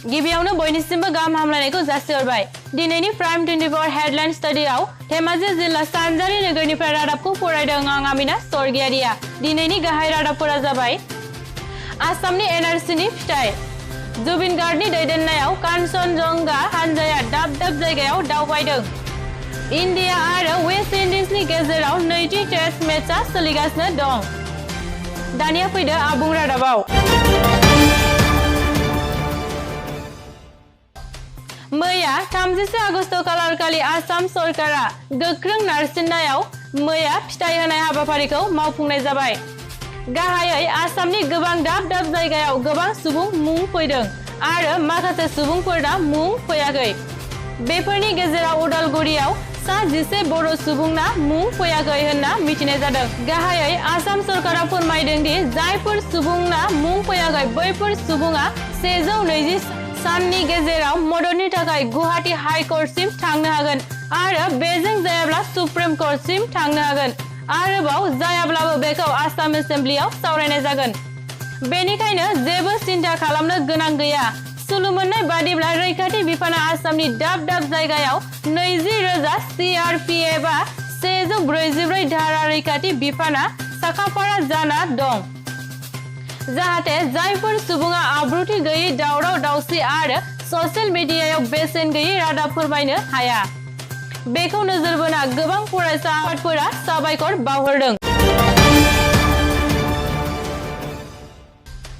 गिबियावनो बयनिसिमबो गाहाम हामलायनायखौ जासिहरबाय। दिनैनि प्राइम 24 हेडलाइन स्टुडियाव धेमाजि जिल्ला सानजारि नोगोरनिफ्राय रादाबखौ फरायदों आं आमिना सरगियारिया। दिनैनि गाहाय रादाबफोरा जाबाय आसामनि एनआरसिनि फिथाइ, जुबिन गार्गनि दैदेननायाव कान्चनजंगा हानजाया दाब दाब जायगायाव दावबायदों, इन्डिया आरो वेस्ट इंडिजनि गेजेराव नैथि टेस्ट मेचआ सोलिगासिनो दं। दानिया फैदो आबुं रादाबाव। मैया 31 आगस्ट खालारखालि आसाम सरकारा गोख्रों नारसिननायाव मैया फिथाइ होनाय हाबाफारिखौ मावफुंनाय जाबाय। गाहायै आसामनि गोबां दाब दाब जायगायाव गोबां सुबुं मुं फैदों आरो माखासे सुबुंफोरना मुं फैयाखै। बेफोरनि गेजेराव उदालगुरियाव सा 11 बर' सुबुंना मुं फैयाखै होनना मिथिनाय जादों। गाहायै आसाम सरकारा फोरमायदों दि जायफोर सुबुंना मुं फैयाखै बैफोर सुबुङा 120 साननि गेजेराव मददनि थाखाय गुवाहाटी हाई कर्टसिम थांनो हागोन आरो बेजों जायाब्ला सुप्रिम कर्टसिम थांनो हागोन। आरोबाव जायाब्लाबो बेखौ आसाम एसेम्ब्लियाव सावरायनाय जागोन। बेनिखायनो जेबो सिन्था खालामनो गोनां गैया। सुलु मोननाय बादिब्ला रैखाथि बिफाना आसामनि दाब दाब जायगायाव 20,000 CRPF 144 धारा रैखाथि बिफाना साखाफारा जाना दं, जाहाथे जायफोर सुबुङा आब्रुथि गैयै दावराव दावसि आरो ससियेल मिडियायाव बेसेन गैयै रादाब फोरमायनो हाया। बेखौ नोजोर बोना गोबां फरायसा आफादफोरा साबायखर बावहरदों।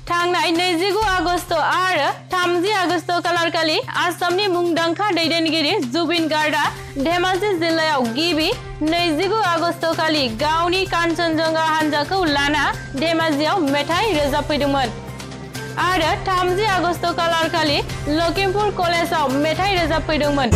थांनाय 29 आगस्ट आरो 30 आगस्ट खालारखालि आसामनि मुंदांखा दैदेनगिरि जुबिन गार्गआ धेमाजि जिल्लायाव गिबि 29 आगस्ट खालि गावनि कान्चनजंगा हानजाखौ लाना धेमाजियाव मेथाइ रोजाबफैदोंमोन आरो 30 आगस्ट खालारखालि लखिमपुर कलेजाव मेथाइ रोजाबफैदोंमोन।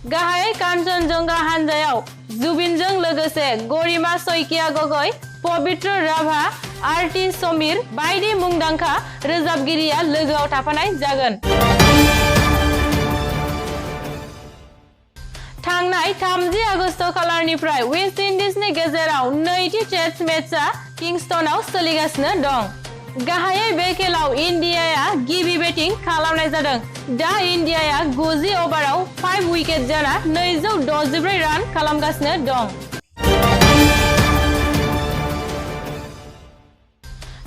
गाहायै कान्चनजंगा हानजायाव जुबिनजों लोगोसे गरिमा शइकिया गगৈ, पबित्र राभा, आरती समीर बायदि मुंदांखा रोजाबगिरिया लोगोआव थाफानाय जागोन। थांनाय 30 आगस्ट खालारनिफ्राय वेस्ट इंडिजनि गेजेराव नैथि टेस्ट मेचआ किंस्टनआव सोलिगासिनो दं। गाहायै बे खेलाव इन्डियाया गिबि बेटिं खालामनाय जादों। दा इन्डियाया 90 अभाराव 5 उइकेट जाना 264 रान खालामगासिनो दं।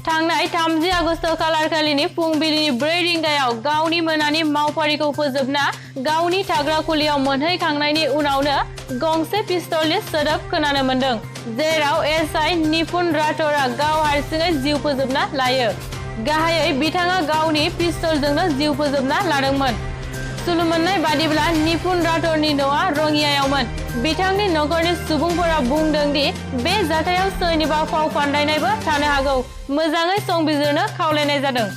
थांनाय 30 आगस्ट खालारखालिनि फुंबिलिनि 4 रिंगायाव गावनि मोनानि मावफारिखौ फोजोबना गावनि थाग्रा खुलियाव मोनहैखांनायनि उनावनो गंसे पिस्तलनि सोदोब खोनानो मोन्दों, जेराव एसआइ निपुन राठौरआ गाव हारसिङै जिउ फोजोबना लायो। गाहायै बिथाङा गावनि पिस्तलजोंनो जिउ फोजोबना लादोंमोन। सुलु मोननाय बादिब्ला निपुन राठौरनि न'आ रङियायावमोन। बिथांनि नखरनि सुबुंफोरा बुंदों दि बे जाथायाव सोरनिबा फाव फान्दायनायबो थानो हागौ। मोजाङै संबिजिरनो खावलायनाय जादों।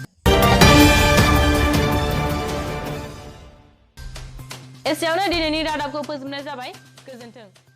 एसेयावनो दिनैनि रादाबखौ फोजोबनाय जाबाय। गोजोन्थों।